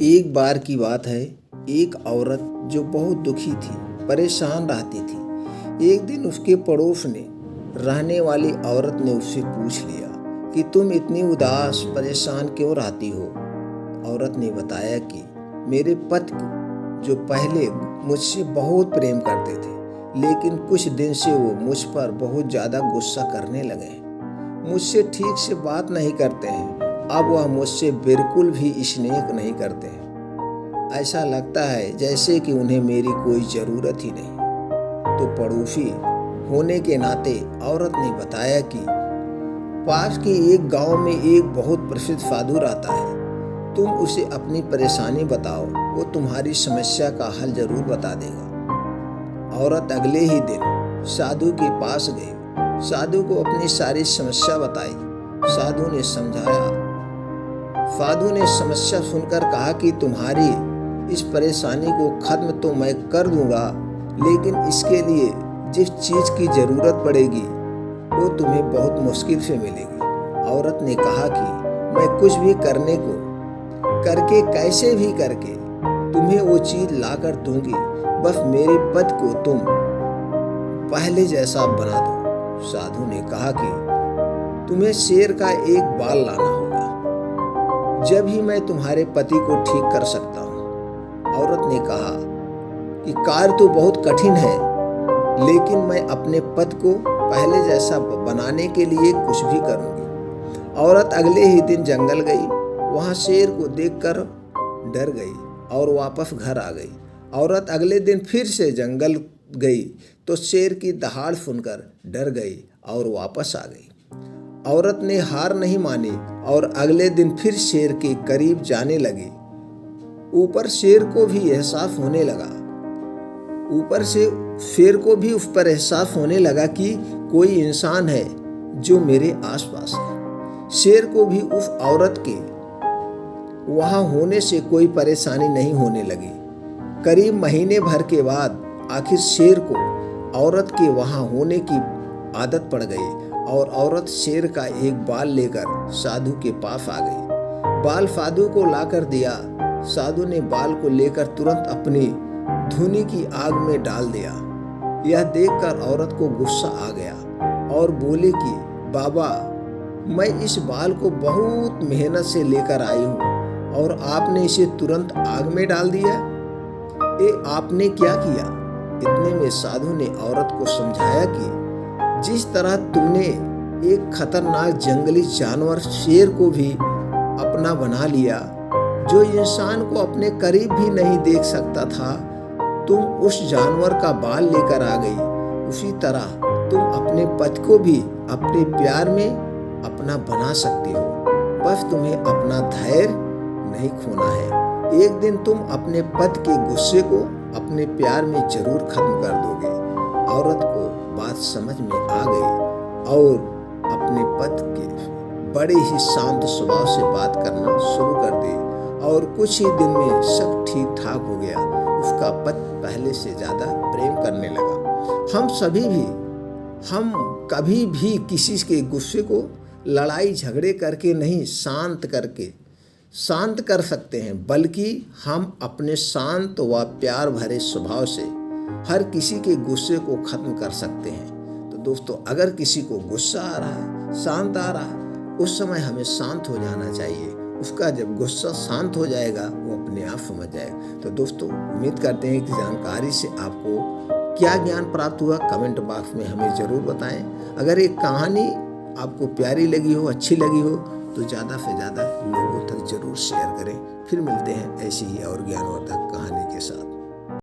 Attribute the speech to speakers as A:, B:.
A: एक बार की बात है। एक औरत जो बहुत दुखी थी, परेशान रहती थी। एक दिन उसके पड़ोस में रहने वाली औरत ने उससे पूछ लिया कि तुम इतनी उदास परेशान क्यों रहती हो। औरत ने बताया कि मेरे पति जो पहले मुझसे बहुत प्रेम करते थे, लेकिन कुछ दिन से वो मुझ पर बहुत ज़्यादा गुस्सा करने लगे हैं। मुझसे ठीक से बात नहीं करते हैं। अब वह मुझसे बिल्कुल भी स्नेह नहीं करते हैं। ऐसा लगता है जैसे कि उन्हें मेरी कोई ज़रूरत ही नहीं। तो पड़ोसी होने के नाते औरत ने बताया कि पास के एक गांव में एक बहुत प्रसिद्ध साधु रहता है। तुम उसे अपनी परेशानी बताओ, वो तुम्हारी समस्या का हल जरूर बता देगा। औरत अगले ही दिन साधु के पास गई। साधु को अपनी सारी समस्या बताई। साधु ने समस्या सुनकर कहा कि तुम्हारी इस परेशानी को खत्म तो मैं कर दूंगा, लेकिन इसके लिए जिस चीज़ की ज़रूरत पड़ेगी वो तुम्हें बहुत मुश्किल से मिलेगी। औरत ने कहा कि मैं कुछ भी करके कैसे भी करके तुम्हें वो चीज़ लाकर दूंगी, बस मेरे पद को तुम पहले जैसा बना दो। साधु ने कहा कि तुम्हें शेर का एक बाल लाना होगा, जब ही मैं तुम्हारे पति को ठीक कर सकता हूँ। औरत ने कहा कि कार्य तो बहुत कठिन है, लेकिन मैं अपने पति को पहले जैसा बनाने के लिए कुछ भी करूँगी। औरत अगले ही दिन जंगल गई। वहाँ शेर को देखकर डर गई और वापस घर आ गई। औरत अगले दिन फिर से जंगल गई तो शेर की दहाड़ सुनकर डर गई और वापस आ गई। औरत ने हार नहीं मानी और अगले दिन फिर शेर के करीब जाने लगी। ऊपर शेर को भी उस पर एहसास होने लगा कि कोई इंसान है जो मेरे आसपास है। शेर को भी उस औरत के वहां होने से कोई परेशानी नहीं होने लगी। करीब महीने भर के बाद आखिर शेर को औरत के वहां होने की आदत पड़ गई और औरत शेर का एक बाल लेकर साधु के पास आ गई। बाल साधु को लाकर दिया। साधु ने बाल को लेकर तुरंत अपनी धुनी की आग में डाल दिया। यह देखकर औरत को गुस्सा आ गया और बोली कि बाबा, मैं इस बाल को बहुत मेहनत से लेकर आई हूँ और आपने इसे तुरंत आग में डाल दिया। आपने क्या किया? इतने में साधु ने औरत को समझाया कि जिस तरह तुमने एक खतरनाक जंगली जानवर शेर को भी अपना बना लिया, जो इंसान को अपने करीब भी नहीं देख सकता था, तुम उस जानवर का बाल लेकर आ गई। उसी तरह तुम अपने पति को भी अपने प्यार में अपना बना सकती हो। बस तुम्हें अपना धैर्य नहीं खोना है। एक दिन तुम अपने पति के गुस्से को अपने प्यार में जरूर खत्म कर दोगे। औरत को बात समझ में आ गई और अपने पति के बड़े ही शांत स्वभाव से बात करना शुरू कर दी और कुछ ही दिन में सब ठीक ठाक हो गया। उसका पति पहले से ज़्यादा प्रेम करने लगा। हम कभी भी किसी के गुस्से को लड़ाई झगड़े करके नहीं शांत कर सकते हैं, बल्कि हम अपने शांत व प्यार भरे स्वभाव से हर किसी के गुस्से को खत्म कर सकते हैं। तो दोस्तों, अगर किसी को गुस्सा आ रहा है, शांत आ रहा है, उस समय हमें शांत हो जाना चाहिए। उसका जब गुस्सा शांत हो जाएगा, वो अपने आप समझ जाएगा। तो दोस्तों, उम्मीद करते हैं कि जानकारी से आपको क्या ज्ञान प्राप्त हुआ, कमेंट बॉक्स में हमें ज़रूर बताएं। अगर एक कहानी आपको प्यारी लगी हो, अच्छी लगी हो, तो ज़्यादा से ज़्यादा लोगों तक जरूर शेयर करें। फिर मिलते हैं ऐसी ही और ज्ञानवर्धक कहानी के साथ।